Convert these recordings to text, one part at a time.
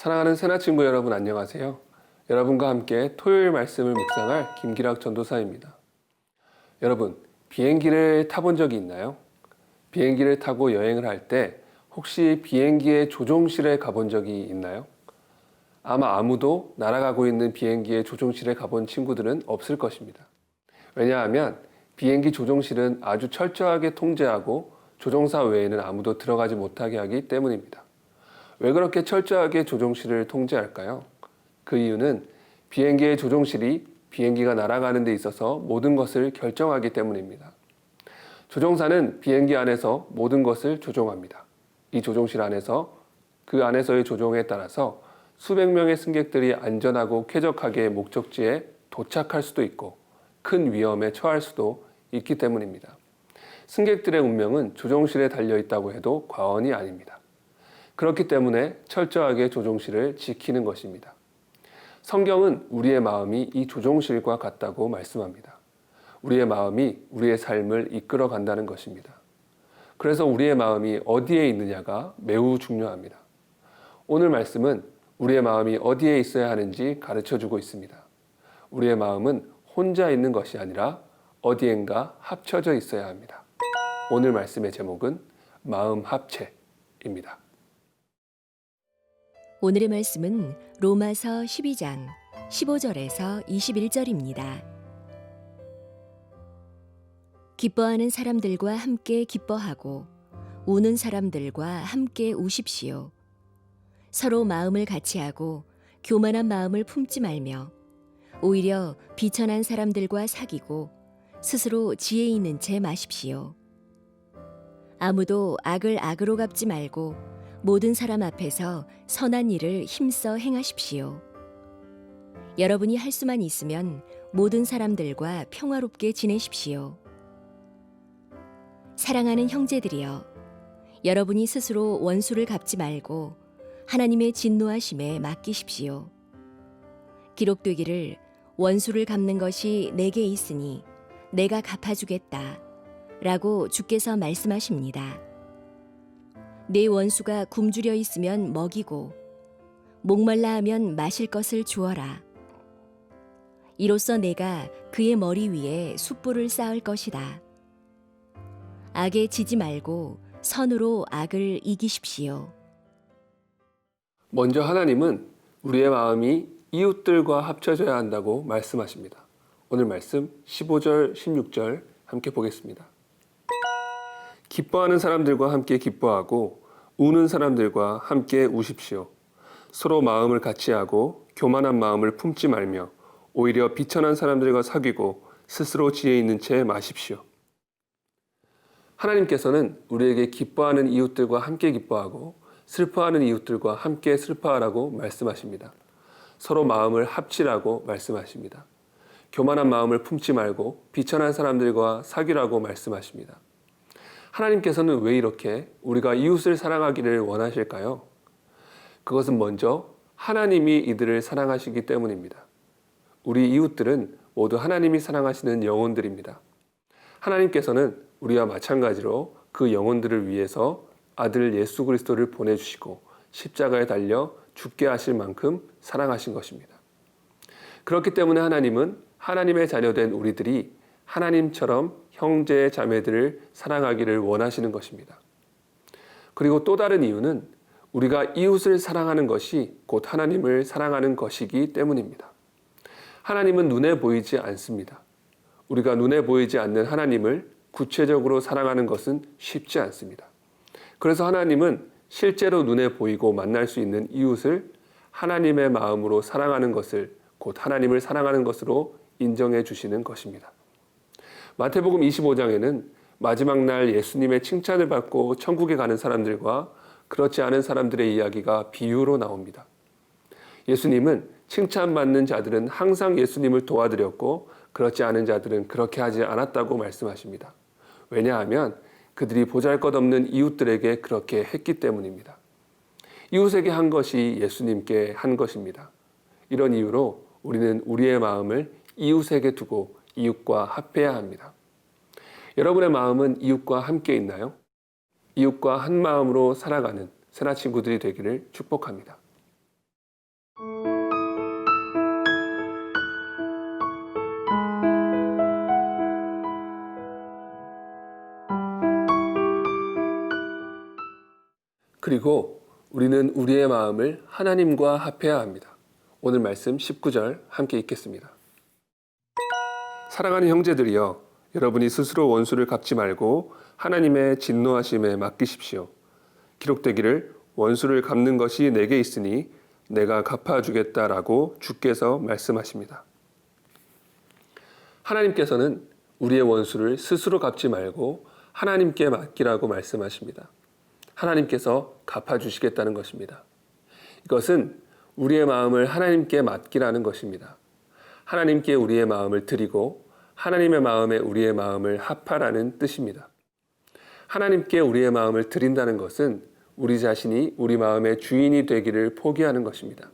사랑하는 새나 친구 여러분 안녕하세요. 여러분과 함께 토요일 말씀을 묵상할 김기락 전도사입니다. 여러분, 비행기를 타본 적이 있나요? 비행기를 타고 여행을 할 때 혹시 비행기의 조종실에 가본 적이 있나요? 아마 아무도 날아가고 있는 비행기의 조종실에 가본 친구들은 없을 것입니다. 왜냐하면 비행기 조종실은 아주 철저하게 통제하고 조종사 외에는 아무도 들어가지 못하게 하기 때문입니다. 왜 그렇게 철저하게 조종실을 통제할까요? 그 이유는 비행기의 조종실이 비행기가 날아가는 데 있어서 모든 것을 결정하기 때문입니다. 조종사는 비행기 안에서 모든 것을 조종합니다. 이 조종실 안에서 그 안에서의 조종에 따라서 수백 명의 승객들이 안전하고 쾌적하게 목적지에 도착할 수도 있고 큰 위험에 처할 수도 있기 때문입니다. 승객들의 운명은 조종실에 달려 있다고 해도 과언이 아닙니다. 그렇기 때문에 철저하게 조종실을 지키는 것입니다. 성경은 우리의 마음이 이 조종실과 같다고 말씀합니다. 우리의 마음이 우리의 삶을 이끌어 간다는 것입니다. 그래서 우리의 마음이 어디에 있느냐가 매우 중요합니다. 오늘 말씀은 우리의 마음이 어디에 있어야 하는지 가르쳐 주고 있습니다. 우리의 마음은 혼자 있는 것이 아니라 어디엔가 합쳐져 있어야 합니다. 오늘 말씀의 제목은 마음 합체입니다. 오늘의 말씀은 로마서 12장 15절에서 21절입니다. 기뻐하는 사람들과 함께 기뻐하고 우는 사람들과 함께 우십시오. 서로 마음을 같이하고 교만한 마음을 품지 말며 오히려 비천한 사람들과 사귀고 스스로 지혜 있는 채 마십시오. 아무도 악을 악으로 갚지 말고 모든 사람 앞에서 선한 일을 힘써 행하십시오. 여러분이 할 수만 있으면 모든 사람들과 평화롭게 지내십시오. 사랑하는 형제들이여, 여러분이 스스로 원수를 갚지 말고 하나님의 진노하심에 맡기십시오. 기록되기를 원수를 갚는 것이 내게 있으니 내가 갚아주겠다 라고 주께서 말씀하십니다. 내 원수가 굶주려 있으면 먹이고 목말라 하면 마실 것을 주어라. 이로써 내가 그의 머리 위에 숯불을 쌓을 것이다. 악에 지지 말고 선으로 악을 이기십시오. 먼저 하나님은 우리의 마음이 이웃들과 합쳐져야 한다고 말씀하십니다. 오늘 말씀 15절, 16절 함께 보겠습니다. 기뻐하는 사람들과 함께 기뻐하고 우는 사람들과 함께 우십시오. 서로 마음을 같이하고 교만한 마음을 품지 말며 오히려 비천한 사람들과 사귀고 스스로 지혜 있는 채 마십시오. 하나님께서는 우리에게 기뻐하는 이웃들과 함께 기뻐하고 슬퍼하는 이웃들과 함께 슬퍼하라고 말씀하십니다. 서로 마음을 합치라고 말씀하십니다. 교만한 마음을 품지 말고 비천한 사람들과 사귀라고 말씀하십니다. 하나님께서는 왜 이렇게 우리가 이웃을 사랑하기를 원하실까요? 그것은 먼저 하나님이 이들을 사랑하시기 때문입니다. 우리 이웃들은 모두 하나님이 사랑하시는 영혼들입니다. 하나님께서는 우리와 마찬가지로 그 영혼들을 위해서 아들 예수 그리스도를 보내주시고 십자가에 달려 죽게 하실 만큼 사랑하신 것입니다. 그렇기 때문에 하나님은 하나님의 자녀된 우리들이 하나님처럼 형제 자매들을 사랑하기를 원하시는 것입니다. 그리고 또 다른 이유는 우리가 이웃을 사랑하는 것이 곧 하나님을 사랑하는 것이기 때문입니다. 하나님은 눈에 보이지 않습니다. 우리가 눈에 보이지 않는 하나님을 구체적으로 사랑하는 것은 쉽지 않습니다. 그래서 하나님은 실제로 눈에 보이고 만날 수 있는 이웃을 하나님의 마음으로 사랑하는 것을 곧 하나님을 사랑하는 것으로 인정해 주시는 것입니다. 마태복음 25장에는 마지막 날 예수님의 칭찬을 받고 천국에 가는 사람들과 그렇지 않은 사람들의 이야기가 비유로 나옵니다. 예수님은 칭찬받는 자들은 항상 예수님을 도와드렸고 그렇지 않은 자들은 그렇게 하지 않았다고 말씀하십니다. 왜냐하면 그들이 보잘것없는 이웃들에게 그렇게 했기 때문입니다. 이웃에게 한 것이 예수님께 한 것입니다. 이런 이유로 우리는 우리의 마음을 이웃에게 두고 이웃과 합해야 합니다. 여러분의 마음은 이웃과 함께 있나요? 이웃과 한 마음으로 살아가는 새나 친구들이 되기를 축복합니다. 그리고 우리는 우리의 마음을 하나님과 합해야 합니다. 오늘 말씀 19절 함께 읽겠습니다. 사랑하는 형제들이여, 여러분이 스스로 원수를 갚지 말고 하나님의 진노하심에 맡기십시오. 기록되기를 원수를 갚는 것이 내게 있으니 내가 갚아주겠다라고 주께서 말씀하십니다. 하나님께서는 우리의 원수를 스스로 갚지 말고 하나님께 맡기라고 말씀하십니다. 하나님께서 갚아주시겠다는 것입니다. 이것은 우리의 마음을 하나님께 맡기라는 것입니다. 하나님께 우리의 마음을 드리고 하나님의 마음에 우리의 마음을 합하라는 뜻입니다. 하나님께 우리의 마음을 드린다는 것은 우리 자신이 우리 마음의 주인이 되기를 포기하는 것입니다.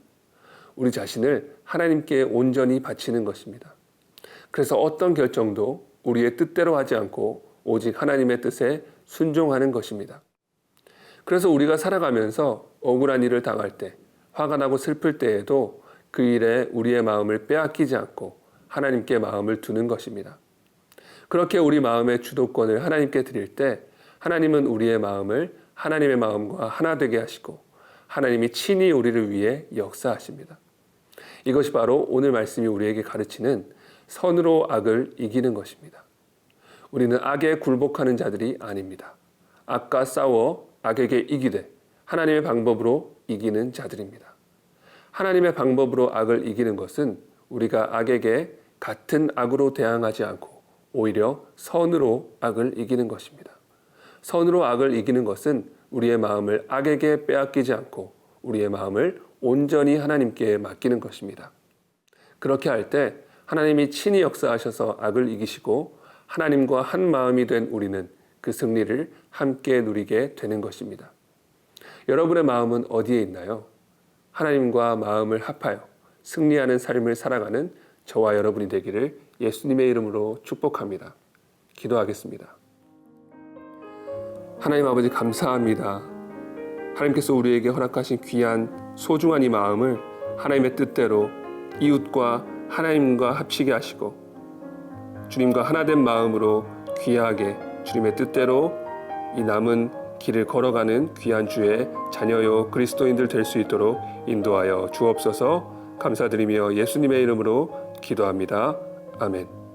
우리 자신을 하나님께 온전히 바치는 것입니다. 그래서 어떤 결정도 우리의 뜻대로 하지 않고 오직 하나님의 뜻에 순종하는 것입니다. 그래서 우리가 살아가면서 억울한 일을 당할 때, 화가 나고 슬플 때에도 그 일에 우리의 마음을 빼앗기지 않고 하나님께 마음을 두는 것입니다. 그렇게 우리 마음의 주도권을 하나님께 드릴 때 하나님은 우리의 마음을 하나님의 마음과 하나 되게 하시고 하나님이 친히 우리를 위해 역사하십니다. 이것이 바로 오늘 말씀이 우리에게 가르치는 선으로 악을 이기는 것입니다. 우리는 악에 굴복하는 자들이 아닙니다. 악과 싸워 악에게 이기되 하나님의 방법으로 이기는 자들입니다. 하나님의 방법으로 악을 이기는 것은 우리가 악에게 같은 악으로 대항하지 않고 오히려 선으로 악을 이기는 것입니다. 선으로 악을 이기는 것은 우리의 마음을 악에게 빼앗기지 않고 우리의 마음을 온전히 하나님께 맡기는 것입니다. 그렇게 할 때 하나님이 친히 역사하셔서 악을 이기시고 하나님과 한 마음이 된 우리는 그 승리를 함께 누리게 되는 것입니다. 여러분의 마음은 어디에 있나요? 하나님과 마음을 합하여 승리하는 삶을 살아가는 저와 여러분이 되기를 예수님의 이름으로 축복합니다. 기도하겠습니다. 하나님 아버지, 감사합니다. 하나님께서 우리에게 허락하신 귀한 소중한 이 마음을 하나님의 뜻대로 이웃과 하나님과 합치게 하시고 주님과 하나된 마음으로 귀하게 주님의 뜻대로 이 남은 길을 걸어가는 귀한 주의 자녀요 그리스도인들 될 수 있도록 인도하여 주옵소서. 감사드리며 예수님의 이름으로 기도합니다. 아멘.